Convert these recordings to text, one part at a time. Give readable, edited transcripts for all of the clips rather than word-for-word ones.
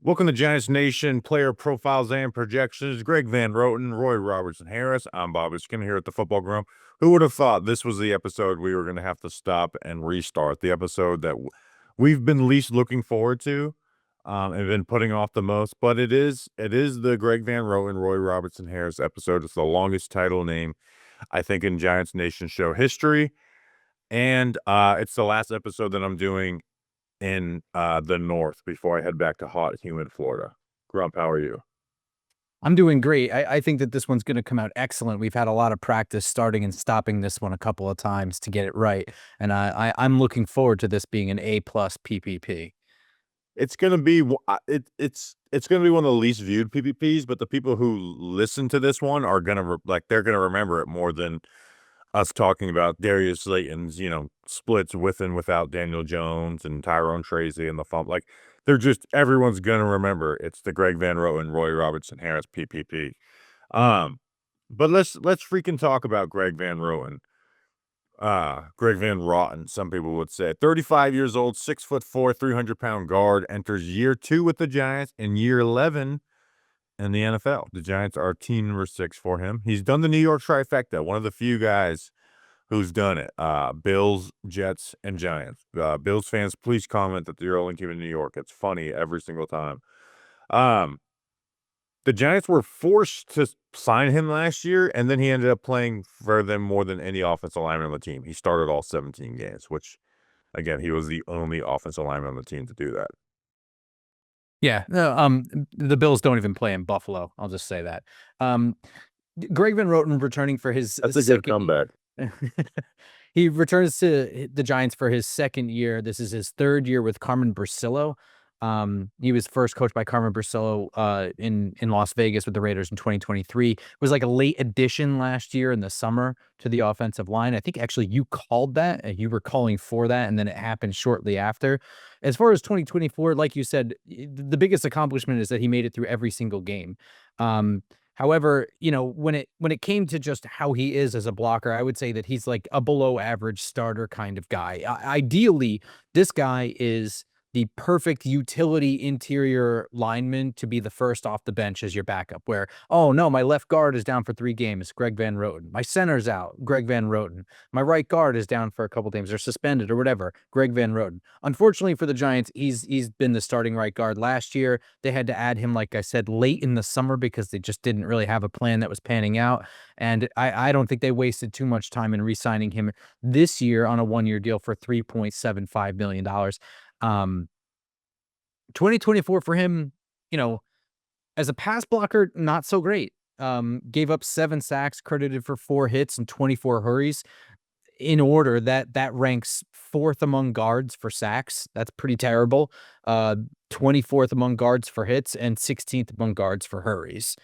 Welcome to Giants Nation player profiles and projections. Greg Van Roten, Roy Robertson-Harris. I'm Bobby Skin here at the Football Groom. Who would have thought this was the episode we were going to have to stop and restart? The episode that we've been least looking forward to and been putting off the most. But it is the Greg Van Roten, Roy Robertson-Harris episode. It's the longest title name, I think, in Giants Nation show history. And it's the last episode that I'm doing in the north before I head back to hot, humid Florida. Grump, how are you? I'm doing great. I think that this one's going to come out excellent. We've had a lot of practice starting and stopping this one a couple of times to get it right, and I'm looking forward to this being an A+ PPP. It's gonna be it's gonna be one of the least viewed PPPs, but the people who listen to this one are gonna they're gonna remember it more than us talking about Darius Slayton's, splits with and without Daniel Jones and Tyrone Tracy and the fumble. Like everyone's gonna remember it's the Greg Van Roten, Roy Robertson-Harris PPP. But let's freaking talk about Greg Van Roten. Greg Van Roten, some people would say. 35 years old, 6'4", 300-pound guard, enters year 2 with the Giants and year 11 in the NFL. The Giants are team number 6 for him. He's done the New York trifecta, one of the few guys who's done it. Bills, Jets, and Giants. Bills fans, please comment that you're only team in New York. It's funny every single time. The Giants were forced to sign him last year, and then he ended up playing for them more than any offensive lineman on the team. He started all 17 games, which, again, he was the only offensive lineman on the team to do that. Yeah, no, the Bills don't even play in Buffalo. I'll just say that. Greg Van Roten returning for his That's a good comeback. He returns to the Giants for his second year. This is his third year with Carmen Bricillo. He was first coached by Carmen Bricillo in Las Vegas with the Raiders in 2023. It was like a late addition last year in the summer to the offensive line. I think actually you called that. You were calling for that, and then it happened shortly after. As far as 2024, like you said, the biggest accomplishment is that he made it through every single game. However, when it came to just how he is as a blocker, I would say that he's like a below average starter kind of guy. Ideally, this guy is the perfect utility interior lineman to be the first off the bench as your backup, where, oh no, my left guard is down for 3 games, Greg Van Roten. My center's out, Greg Van Roten. My right guard is down for a couple games or suspended or whatever, Greg Van Roten. Unfortunately for the Giants, he's been the starting right guard last year. They had to add him, like I said, late in the summer because they just didn't really have a plan that was panning out. And I don't think they wasted too much time in re-signing him this year on a 1-year deal for $3.75 million. 2024 for him, as a pass blocker, not so great. Gave up 7 sacks, credited for 4 hits and 24 hurries. In order, that ranks 4th among guards for sacks. That's pretty terrible. 24th among guards for hits and 16th among guards for hurries.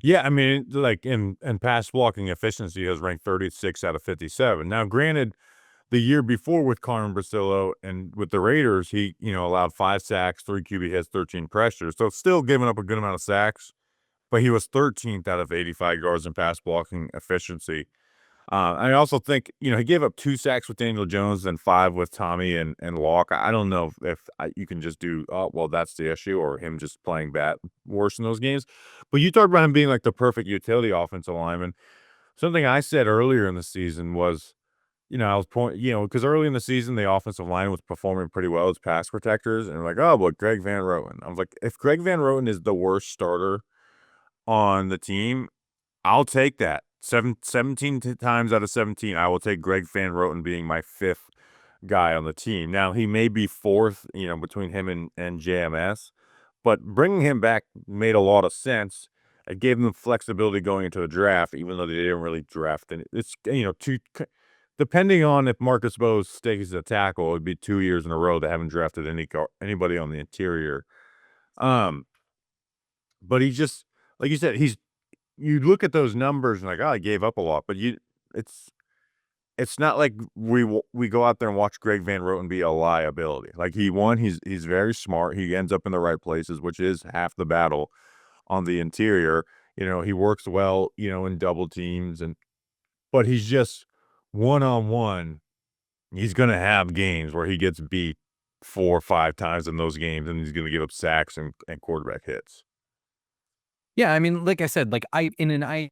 Yeah, I mean, like in pass blocking efficiency, he has ranked 36 out of 57. Now, granted, the year before with Carmen Bricillo and with the Raiders, he, allowed 5 sacks, 3 QB hits, 13 pressures. So still giving up a good amount of sacks, but he was 13th out of 85 yards in pass blocking efficiency. I also think, he gave up 2 sacks with Daniel Jones and 5 with Tommy and Locke. I don't know if you can just do, oh, well, that's the issue, or him just playing worse in those games. But you talked about him being like the perfect utility offensive lineman. Something I said earlier in the season was, I was because early in the season, the offensive line was performing pretty well as pass protectors. And like, oh, but Greg Van Roten. I was like, if Greg Van Roten is the worst starter on the team, I'll take that. 17 times out of 17, I will take Greg Van Roten being my 5th guy on the team. Now, he may be 4th, between him and JMS, but bringing him back made a lot of sense. It gave them flexibility going into the draft, even though they didn't really draft. And it's, depending on if Marcus Bose stays a tackle, it would be 2 years in a row they haven't drafted anybody on the interior. But he just, like you said, you look at those numbers and like, oh, I gave up a lot, but it's not like we go out there and watch Greg Van Roten be a liability. Like he's very smart. He ends up in the right places, which is half the battle on the interior. He works well, in double teams but he's just one-on-one. He's going to have games where he gets beat 4 or 5 times in those games, and he's gonna give up sacks and quarterback hits. Yeah, I mean, like I said, like I in an I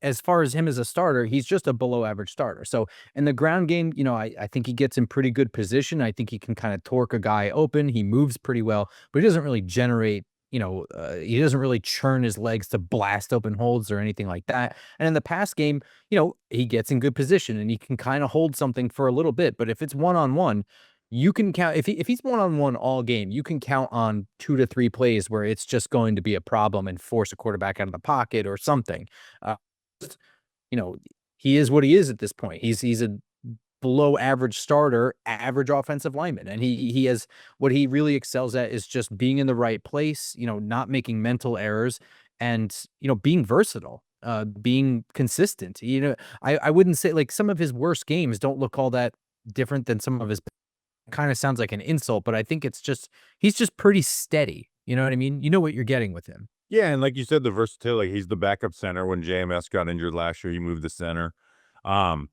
as far as him as a starter, he's just a below average starter. So in the ground game, I think he gets in pretty good position. I think he can kind of torque a guy open. He moves pretty well, but he doesn't really generate, he doesn't really churn his legs to blast open holds or anything like that. And in the pass game, he gets in good position and he can kind of hold something for a little bit. But if it's one on one, you can count if he's one on one all game, you can count on 2 to 3 plays where it's just going to be a problem and force a quarterback out of the pocket or something. Uh, you know, he is what he is at this point. He's a below average starter, average offensive lineman, and he has what he really excels at is just being in the right place, not making mental errors, and being versatile, being consistent. I wouldn't say like some of his worst games don't look all that different than some of his. Kind of sounds like an insult, but I think it's just he's just pretty steady. You know what I mean? You know what you're getting with him. Yeah, and like you said, the versatility, he's the backup center. When JMS got injured last year, he moved to center. Um,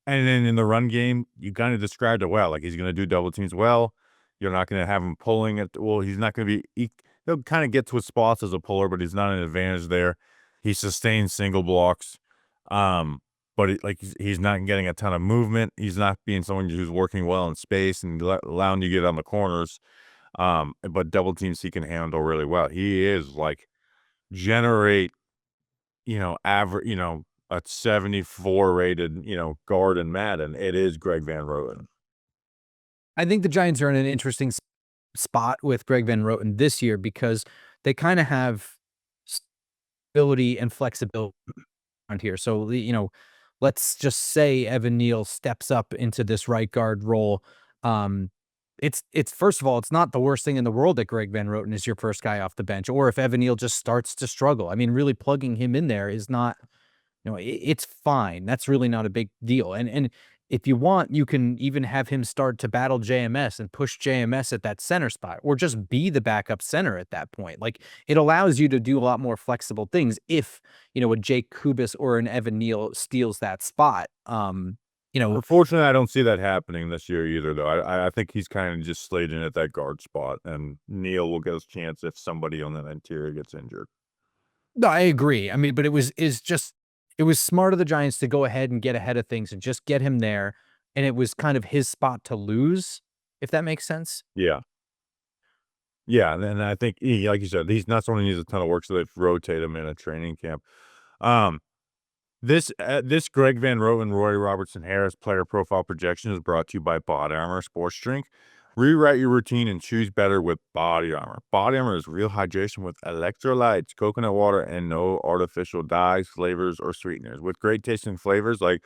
and then in the run game, you kinda described it well, like, he's gonna do double teams well. You're not gonna have him pulling it well, he's not gonna be he'll kinda get to his spots as a puller, but he's not an advantage there. He sustains single blocks, um, but he's not getting a ton of movement. He's not being someone who's working well in space and allowing you to get on the corners, but double teams he can handle really well. He is, like, generate, a 74 rated, guard in Madden. It is Greg Van Roten. I think the Giants are in an interesting spot with Greg Van Roten this year because they kind of have stability and flexibility around here. So, let's just say Evan Neal steps up into this right guard role. Um, it's first of all, it's not the worst thing in the world that Greg Van Roten is your first guy off the bench, or if Evan Neal just starts to struggle. I mean, really plugging him in there is not it's fine. That's really not a big deal. And if you want, you can even have him start to battle JMS and push JMS at that center spot, or just be the backup center at that point. Like it allows you to do a lot more flexible things if a Jake Kubis or an Evan Neal steals that spot. You know, Unfortunately, I don't see that happening this year either, though. I think he's kind of just slid in at that guard spot, and Neal will get his chance if somebody on that interior gets injured. no, I agree. I mean, but it was smart of the Giants to go ahead and get ahead of things and just get him there, and it was kind of his spot to lose, if that makes sense. Yeah. Yeah, and then I think like you said, he's not someone who needs a ton of work, so they've rotate him in a training camp. Um, this Greg Van Roten, Roy Robertson-Harris player profile projection is brought to you by BodyArmor Sports Drink. Rewrite your routine and choose better with BodyArmor. BodyArmor is real hydration with electrolytes, coconut water, and no artificial dyes, flavors, or sweeteners. With great tasting flavors like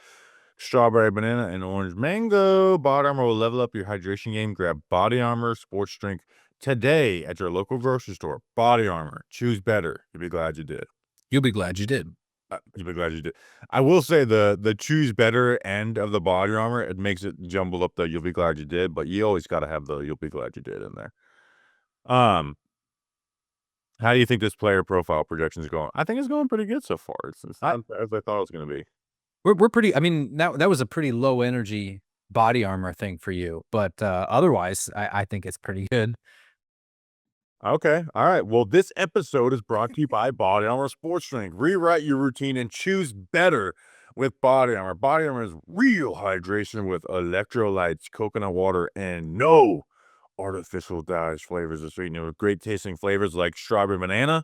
strawberry banana and orange mango, BodyArmor will level up your hydration game. Grab BodyArmor Sports Drink today at your local grocery store. BodyArmor. Choose better. You'll be glad you did. You'll be glad you did. You'll be glad you did. I will say the choose better end of the body armor, it makes it jumble up the you'll be glad you did, but you always gotta have the you'll be glad you did in there. Um, how do you think this player profile projection is going? I think it's going pretty good so far. It's I not as I thought it was gonna be. we're pretty I mean, that was a pretty low energy body armor thing for you, but, otherwise, I think it's pretty good. Okay. All right. Well, this episode is brought to you by Body Armor Sports Drink. Rewrite your routine and choose better with Body Armor. Body Armor is real hydration with electrolytes, coconut water, and no artificial dyes, flavors, or sweetener with great tasting flavors like strawberry banana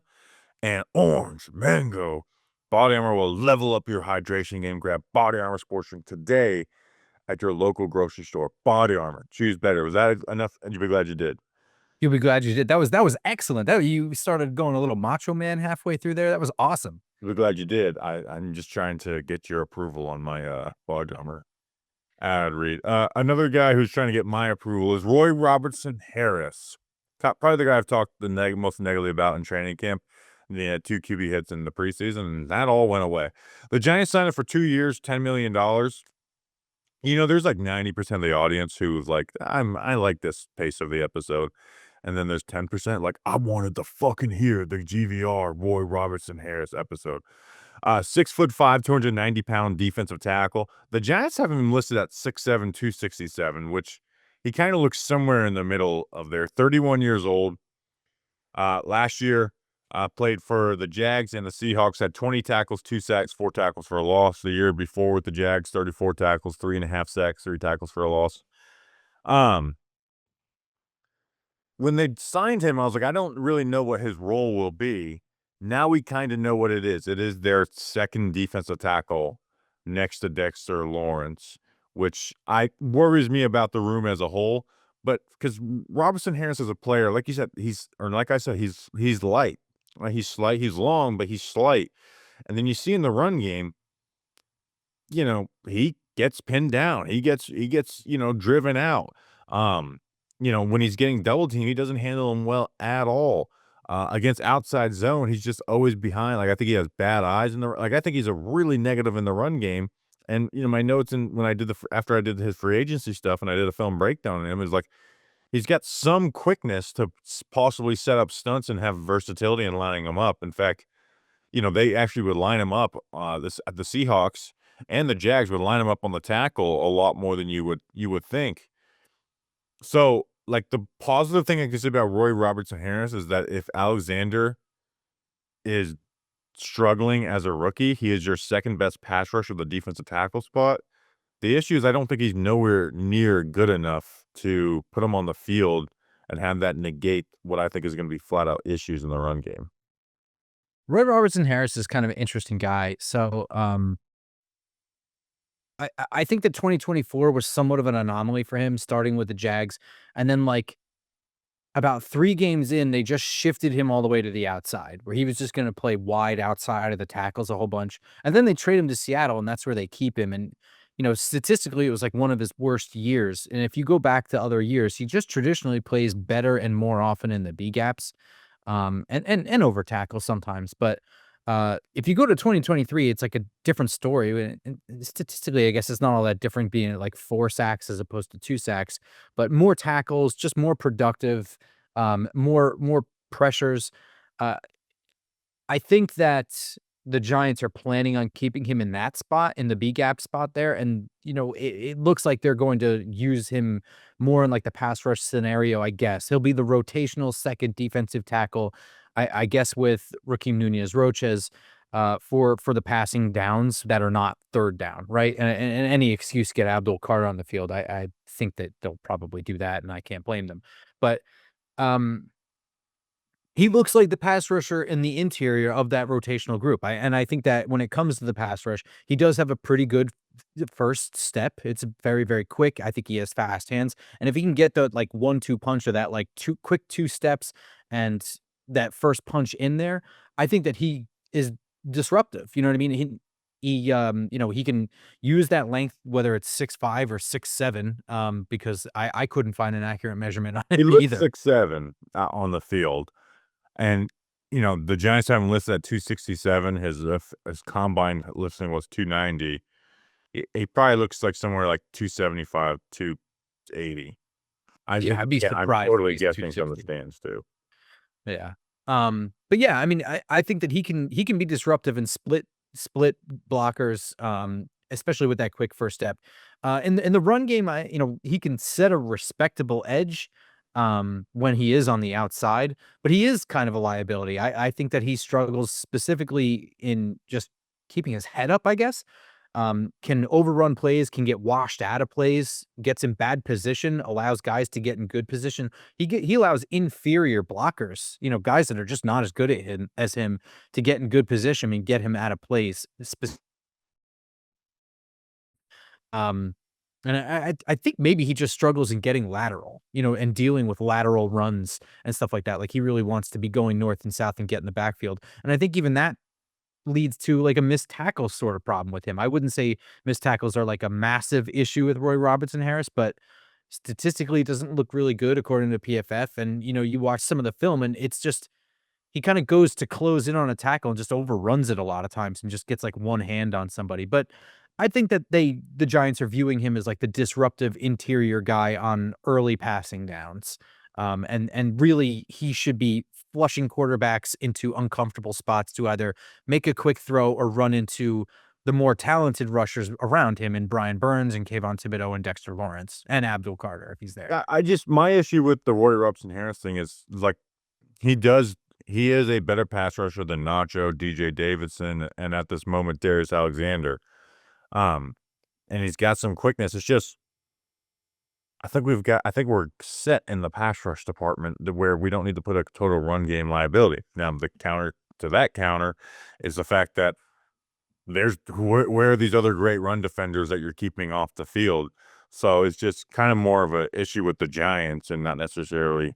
and orange mango. Body Armor will level up your hydration game. Grab Body Armor Sports Drink today at your local grocery store. Body Armor. Choose better. Was that enough? And you'll be glad you did. You'll be glad you did. That was excellent. That you started going a little macho man halfway through there. That was awesome. We're glad you did. I'm just trying to get your approval on my, BodyArmor ad read. Another guy who's trying to get my approval is Roy Robertson-Harris. Probably the guy I've talked the most negatively about in training camp. He had 2 QB hits in the preseason, and that all went away. The Giants signed him for 2 years, $10 million. There's like 90% of the audience who's like, I like this pace of the episode. And then there's 10% like, I wanted to fucking hear the GVR Roy Robertson Harris episode. 6'5", 290-pound defensive tackle. The Giants have him listed at 6'7", 267, which he kind of looks somewhere in the middle of there. 31 years old. Last year, played for the Jags and the Seahawks, had 20 tackles, 2 sacks, 4 tackles for a loss. The year before with the Jags, 34 tackles, 3.5 sacks, 3 tackles for a loss. Um, when they signed him, I was like, I don't really know what his role will be. Now we kind of know what it is. It is their second defensive tackle next to Dexter Lawrence, which worries me about the room as a whole. But because Robertson-Harris is a player, like you said, like I said, he's light. Like he's slight, he's long, but he's slight. And then you see in the run game, he gets pinned down. He gets, driven out. Um, when he's getting double teamed, he doesn't handle him well at all. Against outside zone, he's just always behind. Like I think he has bad eyes I think he's a really negative in the run game. And my notes when I did after I did his free agency stuff and I did a film breakdown on him is like he's got some quickness to possibly set up stunts and have versatility in lining them up. In fact, they actually would line him up, the Seahawks and the Jags would line him up on the tackle a lot more than you would think. So, like, the positive thing I can say about Roy Robertson-Harris is that if Alexander is struggling as a rookie, he is your second best pass rusher with the defensive tackle spot. The issue is I don't think he's nowhere near good enough to put him on the field and have that negate what I think is gonna be flat out issues in the run game. Roy Robertson-Harris is kind of an interesting guy. So, I think that 2024 was somewhat of an anomaly for him, starting with the Jags, and then, like, about 3 games in, they just shifted him all the way to the outside, where he was just gonna play wide outside of the tackles a whole bunch, and then they trade him to Seattle, and that's where they keep him, and, statistically, it was, like, one of his worst years, and if you go back to other years, he just traditionally plays better and more often in the B gaps, and over tackle sometimes, but, if you go to 2023, it's, like, a different story, and statistically, I guess it's not all that different being at, like, 4 sacks as opposed to 2 sacks, but more tackles, just more productive, more pressures. Uh, I think that the Giants are planning on keeping him in that spot, in the B gap spot there, and, it looks like they're going to use him more in, like, the pass rush scenario, I guess. He'll be the rotational second defensive tackle, I guess, with Raheem Nunez-Roches, for the passing downs that are not 3rd down, right? And any excuse to get Abdul Carter on the field, I think that they'll probably do that, and I can't blame them. But, um he looks like the pass rusher in the interior of that rotational group. I think that when it comes to the pass rush, he does have a pretty good first step. It's very, very quick. I think he has fast hands. And if he can get the like 1-2 punch or that like two quick 2 steps and that first punch in there, I think that he is disruptive. You know what I mean? He can use that length, whether it's 6'5" or 6'7", because I couldn't find an accurate measurement on it He looks either. 6'7", on the field. And, the Giants have him listed at 267. His combine listing was 290. He probably looks like somewhere like 275, 280. Yeah, I'd be I'm surprised if totally he's guessing from the 260. stands too. Yeah. But yeah, I mean, I think that he can be disruptive and split blockers, especially with that quick first step. In the run game, he can set a respectable edge, when he is on the outside, but he is kind of a liability. I think that he struggles specifically in just keeping his head up, I guess. Can overrun plays, can get washed out of plays, gets in bad position, allows guys to get in good position. He allows inferior blockers, guys that are just not as good at him as him to get in good position and get him out of plays. Um, and I think maybe he just struggles in getting lateral, and dealing with lateral runs and stuff like that. Like he really wants to be going north and south and get in the backfield. And I think even that leads to like a missed tackle sort of problem with him. I wouldn't say missed tackles are like a massive issue with Roy Robertson-Harris, but statistically it doesn't look really good according to PFF. And you watch some of the film and it's just he kind of goes to close in on a tackle and just overruns it a lot of times and just gets like one hand on somebody. But I think that the Giants are viewing him as like the disruptive interior guy on early passing downs. And really he should be flushing quarterbacks into uncomfortable spots to either make a quick throw or run into the more talented rushers around him in Brian Burns and Kayvon Thibodeau and Dexter Lawrence and Abdul Carter if he's there. I just my issue with the Roy Robertson-Harris thing is like he is a better pass rusher than Nacho, DJ Davidson, and at this moment Darius Alexander. Um, and he's got some quickness. It's just I think we're set in the pass rush department where we don't need to put a total run game liability. Now the counter to that counter is the fact that where are these other great run defenders that you're keeping off the field? So it's just kind of more of an issue with the Giants and not necessarily,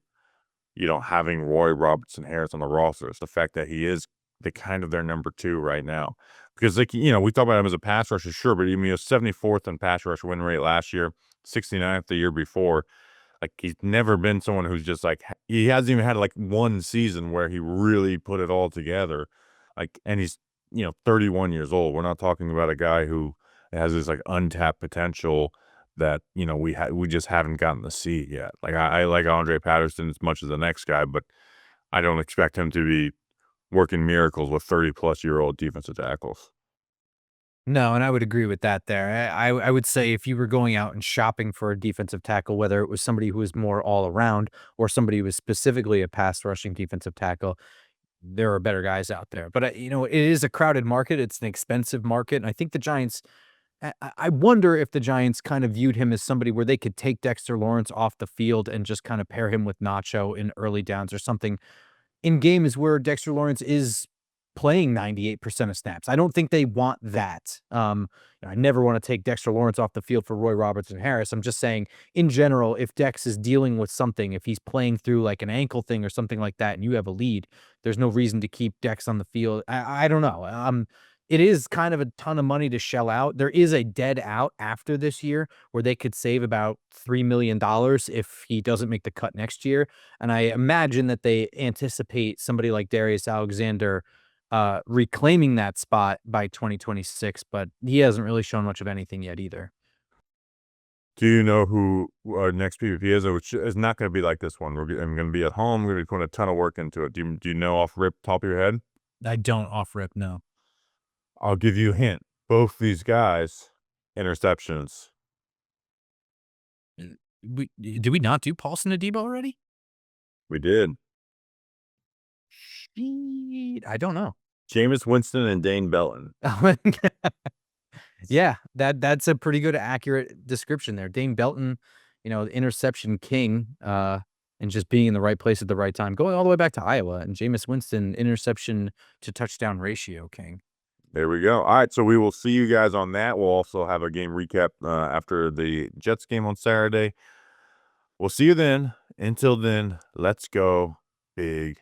having Roy Robertson-Harris on the roster. It's the fact that he is the kind of their number 2 right now. Because, we talk about him as a pass rusher, sure, but he was 74th in pass rush win rate last year, 69th the year before. Like, he's never been someone who's just like, he hasn't even had like one season where he really put it all together. Like, and he's, 31 years old. We're not talking about a guy who has this like untapped potential that, we just haven't gotten to see yet. Like, I like Andre Patterson as much as the next guy, but I don't expect him to be working miracles with 30-plus-year-old defensive tackles. No, and I would agree with that there. I would say if you were going out and shopping for a defensive tackle, whether it was somebody who was more all around or somebody who was specifically a pass rushing defensive tackle, there are better guys out there. But it is a crowded market. It's an expensive market, and I think the Giants. I wonder if the Giants kind of viewed him as somebody where they could take Dexter Lawrence off the field and just kind of pair him with Nacho in early downs or something in games where Dexter Lawrence is playing 98% of snaps. I don't think they want that. I never want to take Dexter Lawrence off the field for Roy Robertson-Harris. I'm just saying, in general, if Dex is dealing with something, if he's playing through like an ankle thing or something like that, and you have a lead, there's no reason to keep Dex on the field. I don't know. It is kind of a ton of money to shell out. There is a dead out after this year where they could save about $3 million if he doesn't make the cut next year. And I imagine that they anticipate somebody like Darius Alexander reclaiming that spot by 2026, but he hasn't really shown much of anything yet either. Do you know who our next PvP is? Which is not going to be like this one. I'm going to be at home. I'm going to be putting a ton of work into it. Do you know off rip top of your head? I don't off rip, no. I'll give you a hint. Both these guys, interceptions. Did we not do Paulson Adebo already? We did. I don't know. Jameis Winston and Dane Belton. Yeah, that's a pretty good accurate description there. Dane Belton, interception king, and just being in the right place at the right time, going all the way back to Iowa, and Jameis Winston, interception to touchdown ratio king. There we go. All right, so we will see you guys on that. We'll also have a game recap after the Jets game on Saturday. We'll see you then. Until then, let's go Big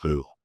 Blue.